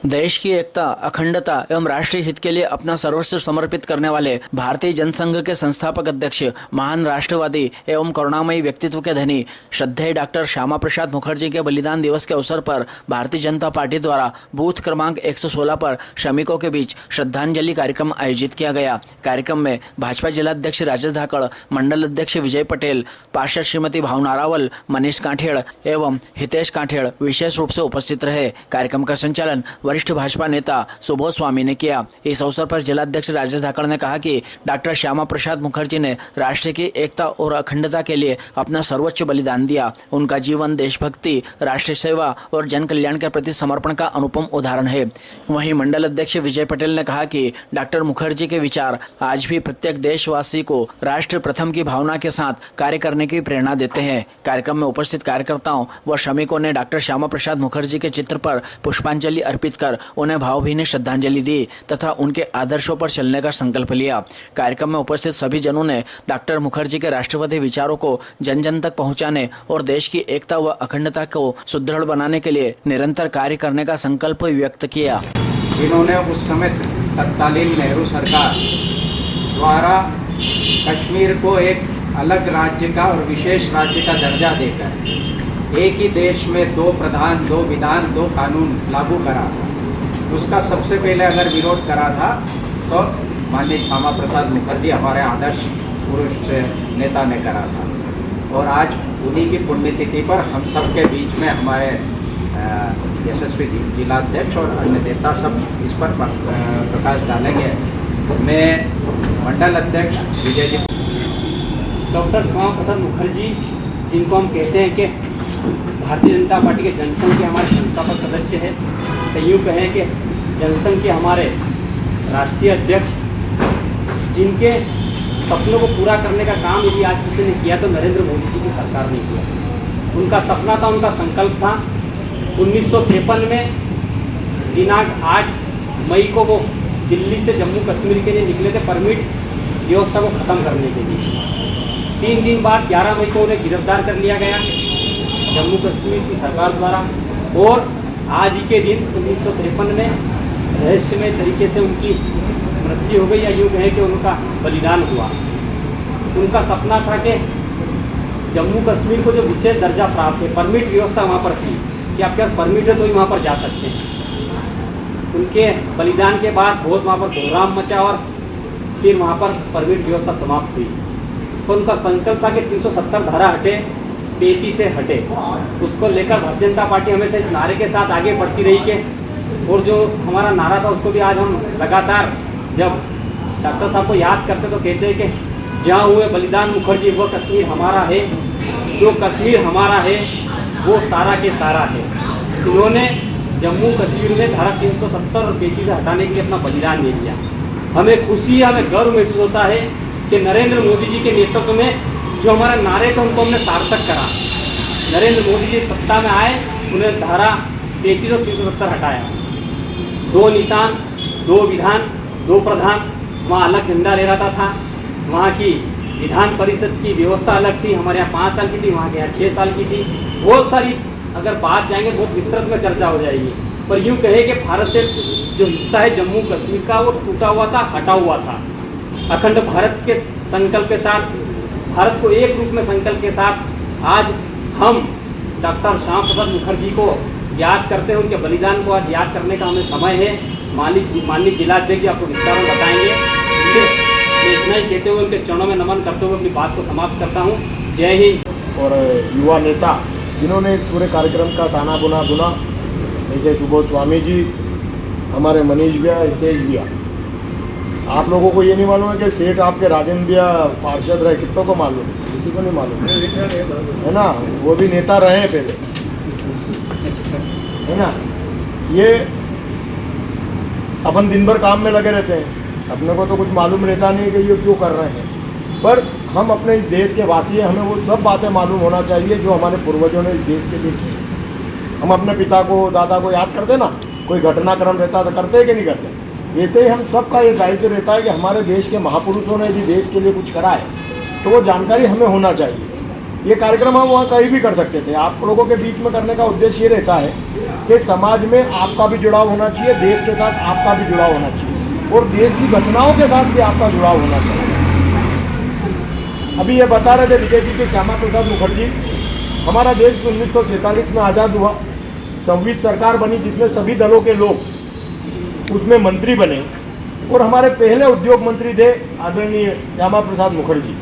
देश की एकता, अखंडता एवं राष्ट्रीय हित के लिए अपना सर्वस्व समर्पित करने वाले भारतीय जनसंघ के संस्थापक अध्यक्ष, महान राष्ट्रवादी एवं करुणामयी व्यक्तित्व के धनी श्रद्धेय डॉक्टर श्यामा प्रसाद मुखर्जी के बलिदान दिवस के अवसर पर भारतीय जनता पार्टी द्वारा बूथ क्रमांक 116 पर श्रमिकों के बीच श्रद्धांजलि कार्यक्रम आयोजित किया गया। कार्यक्रम में भाजपा जिलाध्यक्ष राजेश धाकड़, मंडल अध्यक्ष विजय पटेल, पार्षद श्रीमती भावना रावल, मनीष कांठेड़ एवं हितेश कांठेड़ विशेष रूप से उपस्थित रहे। कार्यक्रम का संचालन वरिष्ठ भाजपा नेता सुबोध स्वामी ने किया। इस अवसर पर जिलाध्यक्ष राजेश धाकड़ ने कहा कि डॉक्टर श्यामा प्रसाद मुखर्जी ने राष्ट्र की एकता और अखंडता के लिए अपना सर्वोच्च बलिदान दिया। उनका जीवन देशभक्ति, राष्ट्र सेवा और जन कल्याण के प्रति समर्पण का अनुपम उदाहरण है। वहीं मंडल अध्यक्ष विजय पटेल ने कहा कि डॉक्टर मुखर्जी के विचार आज भी प्रत्येक देशवासी को राष्ट्र प्रथम की भावना के साथ कार्य करने की प्रेरणा देते हैं। कार्यक्रम में उपस्थित कार्यकर्ताओं व श्रमिकों ने डॉक्टर श्यामा प्रसाद मुखर्जी के चित्र पर पुष्पांजलि अर्पित कर उन्हें भावभीनी श्रद्धांजलि दी तथा उनके आदर्शों पर चलने का संकल्प लिया। कार्यक्रम में उपस्थित सभी जनों ने डॉक्टर मुखर्जी के राष्ट्रवादी विचारों को जन जन तक पहुंचाने और देश की एकता व अखंडता को सुदृढ़ बनाने के लिए निरंतर कार्य करने का संकल्प व्यक्त किया। इन्होंने उस समय तत्कालीन नेहरू सरकार द्वारा कश्मीर को एक अलग राज्य का और विशेष राज्य का दर्जा देकर एक ही देश में 2 प्रधान, 2 विधान, 2 कानून लागू करा था। उसका सबसे पहले अगर विरोध करा था तो माननीय श्यामा प्रसाद मुखर्जी हमारे आदर्श पुरुष नेता ने करा था। और आज उन्हीं की पुण्यतिथि पर हम सब के बीच में हमारे यशस्वी जिलाध्यक्ष और अन्य नेता सब इस पर प्रकाश डालेंगे। मैं मंडल अध्यक्ष विजय जी, डॉक्टर श्यामा प्रसाद मुखर्जी, जिनको हम कहते हैं कि भारतीय जनता पार्टी के जनसंघ के हमारे संस्थापक सदस्य हैं, तो यूँ कहें कि जनसंघ के हमारे राष्ट्रीय अध्यक्ष, जिनके सपनों को पूरा करने का काम यदि आज किसी ने किया तो नरेंद्र मोदी जी की सरकार ने किया। उनका सपना था, उनका संकल्प था। 1953 में दिनांक 8 मई को वो दिल्ली से जम्मू कश्मीर के लिए निकले थे परमिट व्यवस्था को ख़त्म करने के लिए। 3 दिन बाद 11 मई को उन्हें गिरफ्तार कर लिया गया जम्मू कश्मीर की सरकार द्वारा। और आज ही के दिन 1953 में रहस्यमय तरीके से उनकी मृत्यु हो गई, या यूँ कहें कि उनका बलिदान हुआ। उनका सपना था कि जम्मू कश्मीर को जो विशेष दर्जा प्राप्त है, परमिट व्यवस्था वहाँ पर थी कि आपके पास परमिट है तो ही वहाँ पर जा सकते हैं। उनके बलिदान के बाद बहुत वहाँ पर घोराम मचा और फिर वहाँ पर परमिट व्यवस्था समाप्त हुई। तो उनका संकल्प था कि 370 धारा हटे, 33 से हटे। उसको लेकर भारतीय जनता पार्टी हमेशा इस नारे के साथ आगे बढ़ती रही कि, और जो हमारा नारा था उसको भी आज हम लगातार जब डॉक्टर साहब को याद करते तो कहते हैं कि जहाँ हुए बलिदान मुखर्जी वो कश्मीर हमारा है, जो कश्मीर हमारा है वो सारा के सारा है। उन्होंने जम्मू कश्मीर में धारा 370 और 33 से हटाने के लिए अपना बलिदान दे दिया। हमें खुशी है, हमें गर्व महसूस होता है कि नरेंद्र मोदी जी के नेतृत्व में जो हमारे नारे थे उनको हमने सार्थक करा। नरेंद्र मोदी जी सत्ता में आए, उन्हें धारा 33 और 370 हटाया। 2 निशान, 2 विधान, 2 प्रधान, वहाँ अलग झंडा लहराता था। वहाँ की विधान परिषद की व्यवस्था अलग थी, हमारे यहाँ 5 साल की थी, वहाँ के यहाँ 6 साल की थी। बहुत सारी अगर बात जाएंगे बहुत विस्तृत में चर्चा हो जाएगी। पर यूँ कहे कि भारत से जो हिस्सा है जम्मू कश्मीर का वो टूटा हुआ था, हटा हुआ था। अखंड भारत के संकल्प के साथ, भारत को एक रूप में संकल्प के साथ आज हम डॉक्टर श्यामा प्रसाद मुखर्जी को याद करते हैं। उनके बलिदान को आज याद करने का हमें समय है। माननीय जिलाध्यक्ष जी आपको विस्तार में बताएंगे। मैं इतना ही कहते हुए उनके चरणों में नमन करते हुए अपनी बात को समाप्त करता हूँ। जय हिंद। और युवा नेता जिन्होंने पूरे कार्यक्रम का ताना बुना जैसे सुबोध स्वामी जी, हमारे मनीष भैया, हितेश भैया। आप लोगों को ये नहीं मालूम है कि सेठ आपके राजेंद्र भैया पार्षद रहे, कितनों को मालूम है? किसी को नहीं मालूम है ना। वो भी नेता रहे हैं पहले, है ना। ये अपन दिन भर काम में लगे रहते हैं, अपने को तो कुछ मालूम रहता नहीं कि ये क्यों कर रहे हैं। पर हम अपने इस देश के वासी हैं, हमें वो सब बातें मालूम होना चाहिए जो हमारे पूर्वजों ने इस देश के लिए की। हम अपने पिता को, दादा को याद करते ना, कोई घटनाक्रम रहता तो करते कि नहीं करते। ऐसे ही हम सबका ये दायित्व रहता है कि हमारे देश के महापुरुषों ने यदि देश के लिए कुछ करा है तो वो जानकारी हमें होना चाहिए। ये कार्यक्रम हम वहाँ कहीं भी कर सकते थे। आप लोगों के बीच में करने का उद्देश्य ये रहता है कि समाज में आपका भी जुड़ाव होना चाहिए, देश के साथ आपका भी जुड़ाव होना चाहिए और देश की घटनाओं के साथ भी आपका जुड़ाव होना चाहिए। अभी ये बता रहे थे विजय जी कि श्यामा प्रसाद मुखर्जी, हमारा देश 1947 में आज़ाद हुआ, संविधान सरकार बनी जिसमें सभी दलों के लोग उसमें मंत्री बने और हमारे पहले उद्योग मंत्री थे आदरणीय श्यामा प्रसाद मुखर्जी।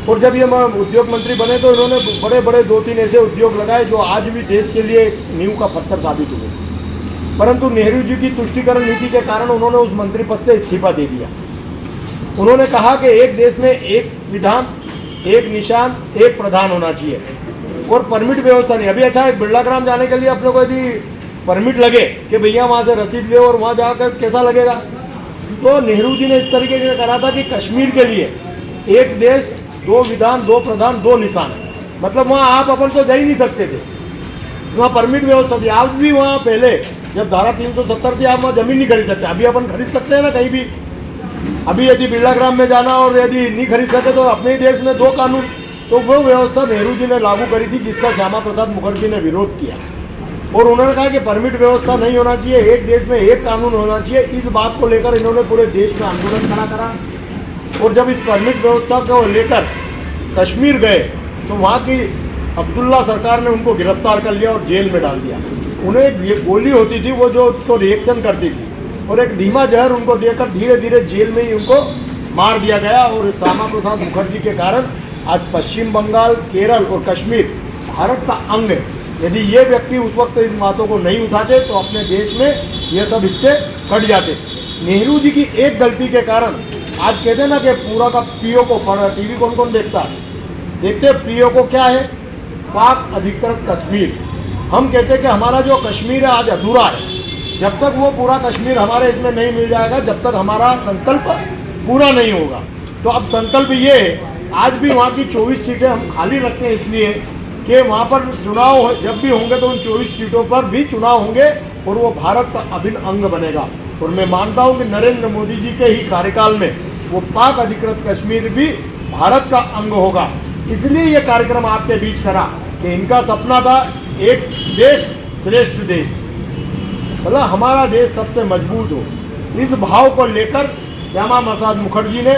और जब ये उद्योग मंत्री बने तो इन्होंने बड़े बड़े 2-3 ऐसे उद्योग लगाए जो आज भी देश के लिए नींव का पत्थर साबित हुए। परंतु नेहरू जी की तुष्टीकरण नीति के कारण उन्होंने उस मंत्री पद से इस्तीफा दे दिया। उन्होंने कहा कि एक देश में एक विधान, एक निशान, एक प्रधान होना चाहिए और परमिट व्यवस्था नहीं। अभी अच्छा है, बिरला ग्राम जाने के लिए अपने को यदि परमिट लगे कि भैया वहाँ से रसीद ले और वहाँ जाकर कैसा लगेगा, तो नेहरू जी ने इस तरीके से करा था कि कश्मीर के लिए एक देश, 2 विधान, 2 प्रधान, 2 निशान, मतलब वहाँ आप अपन तो जा ही नहीं सकते थे, वहाँ परमिट व्यवस्था थी। आज भी वहाँ पहले जब धारा 370 थी आप वहाँ जमीन नहीं खरीद सकते, अभी अपन खरीद सकते हैं ना कहीं भी। अभी यदि बिरला ग्राम में जाना और यदि नहीं खरीद सके तो अपने ही देश में 2 कानून, तो वो व्यवस्था नेहरू जी ने लागू करी थी जिसका श्यामा प्रसाद मुखर्जी ने विरोध किया और उन्होंने कहा कि परमिट व्यवस्था नहीं होना चाहिए, एक देश में एक कानून होना चाहिए। इस बात को लेकर इन्होंने पूरे देश में आंदोलन खड़ा करा और जब इस परमिट व्यवस्था को लेकर कश्मीर गए तो वहाँ की अब्दुल्ला सरकार ने उनको गिरफ्तार कर लिया और जेल में डाल दिया। उन्हें ये गोली होती थी वो जो उसको रिएक्शन करती थी और एक धीमा जहर उनको देकर धीरे धीरे जेल में ही उनको मार दिया गया। और श्यामा प्रसाद मुखर्जी के कारण आज पश्चिम बंगाल, केरल और कश्मीर भारत का अंग है। यदि ये व्यक्ति उस वक्त इन बातों को नहीं उठाते तो अपने देश में ये सब हिस्से कट जाते। नेहरू जी की एक गलती के कारण आज कहते हैं ना कि पूरा का पीओ को पढ़ा, टीवी कौन कौन देखता है, देखते पीओ को क्या है, पाक अधिकृत कश्मीर। हम कहते हैं कि हमारा जो कश्मीर है आज अधूरा है, जब तक वो पूरा कश्मीर हमारे इसमें नहीं मिल जाएगा, जब तक हमारा संकल्प पूरा नहीं होगा। तो अब संकल्प ये है, आज भी वहाँ की 24 सीटें हम खाली रखते हैं इसलिए कि वहाँ पर चुनाव जब भी होंगे तो उन 24 सीटों पर भी चुनाव होंगे और वो भारत का अभिन्न अंग बनेगा। और मैं मानता हूँ कि नरेंद्र मोदी जी के ही कार्यकाल में वो पाक अधिकृत कश्मीर भी भारत का अंग होगा। इसलिए ये कार्यक्रम आपके बीच करा कि इनका सपना था एक देश श्रेष्ठ देश, मतलब हमारा देश सबसे मजबूत हो। इस भाव को लेकर श्यामा प्रसाद मुखर्जी ने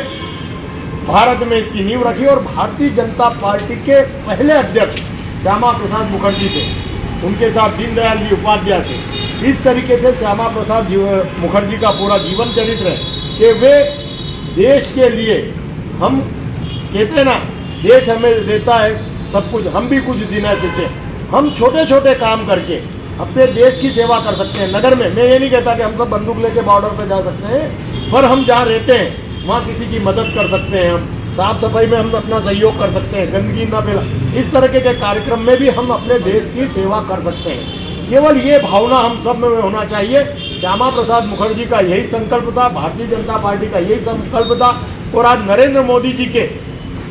भारत में इसकी नींव रखी और भारतीय जनता पार्टी के पहले अध्यक्ष श्यामा प्रसाद मुखर्जी थे, उनके साथ दीनदयाल जी उपाध्याय थे। इस तरीके से श्यामा प्रसाद मुखर्जी का पूरा जीवन चरित्र है कि वे देश के लिए, हम कहते हैं ना देश हमें देता है सब कुछ, हम भी कुछ देना चाहिए। हम छोटे छोटे काम करके अपने देश की सेवा कर सकते हैं। नगर में मैं ये नहीं कहता कि हम सब बंदूक लेके बॉर्डर पे जा सकते हैं, पर हम जहाँ रहते हैं वहाँ किसी की मदद कर सकते हैं, हम साफ सफाई में हम अपना सहयोग कर सकते हैं, गंदगी ना फैला, इस तरह के कार्यक्रम में भी हम अपने देश की सेवा कर सकते हैं। केवल ये भावना हम सब में होना चाहिए। श्यामा प्रसाद मुखर्जी का यही संकल्प था, भारतीय जनता पार्टी का यही संकल्प था और आज नरेंद्र मोदी जी के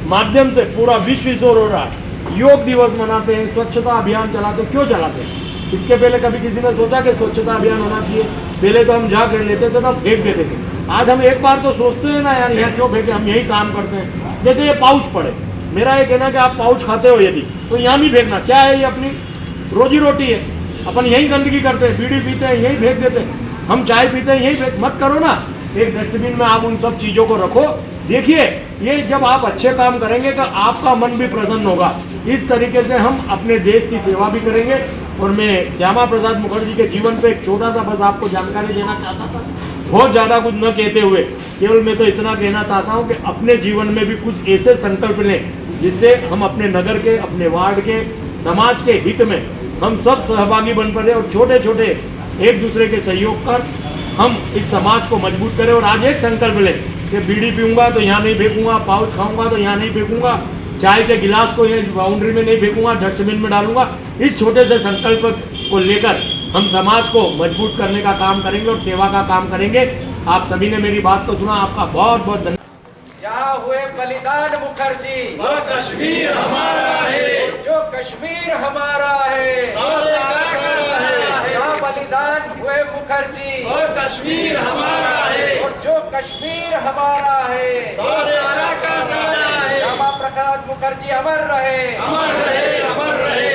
माध्यम से पूरा विश्व शोर हो रहा है। योग दिवस मनाते हैं, स्वच्छता अभियान चलाते, क्यों चलाते हैं? इसके पहले कभी किसी ने सोचा कि स्वच्छता अभियान होना चाहिए? पहले तो हम जा कर लेते थे ना, फेंक देते थे। आज हम एक बार तो सोचते हैं ना यार यहाँ क्यों फेंके, हम यही काम करते हैं। जैसे ये पाउच पड़े, मेरा ये कहना कि आप पाउच खाते हो यदि तो यहाँ भी फेंकना, क्या है ये अपनी रोजी रोटी है, अपन यही गंदगी करते हैं, बीड़ी पीते हैं यही फेंक देते हैं, हम चाय पीते हैं यही फेंक, मत करो ना। एक डस्टबिन में आप उन सब चीज़ों को रखो। देखिए ये जब आप अच्छे काम करेंगे तो आपका मन भी प्रसन्न होगा। इस तरीके से हम अपने देश की सेवा भी करेंगे। और मैं श्यामा प्रसाद मुखर्जी के जीवन पे एक छोटा सा बस आपको जानकारी देना चाहता था, बहुत ज़्यादा कुछ न कहते हुए, केवल मैं तो इतना कहना चाहता हूँ कि अपने जीवन में भी कुछ ऐसे संकल्प लें जिससे हम अपने नगर के, अपने वार्ड के, समाज के हित में हम सब सहभागी बन पड़े और छोटे छोटे एक दूसरे के सहयोग कर हम इस समाज को मजबूत करें। और आज एक संकल्प लें कि बीड़ी पीऊँगा तो यहाँ नहीं फेंकूँगा, पाउच खाऊँगा तो यहाँ नहीं फेंकूँगा, चाय के गिलास को ये बाउंड्री में नहीं फेंकूँगा, डस्टबिन में डालूंगा। इस छोटे से संकल्प को लेकर हम समाज को मजबूत करने का काम करेंगे और सेवा का काम करेंगे। आप सभी ने मेरी बात को सुना, आपका बहुत बहुत धन्यवाद। जहाँ हुए बलिदान मुखर्जी, वह कश्मीर हमारा है, जो कश्मीर हमारा है, सबसे अलग है। जहाँ बलिदान हुए मुखर्जी और कश्मीर हमारा है, और जो कश्मीर हमारा है, सारा का सारा है, श्यामा प्रसाद मुखर्जी अमर रहे, अमर रहे, अमर रहे।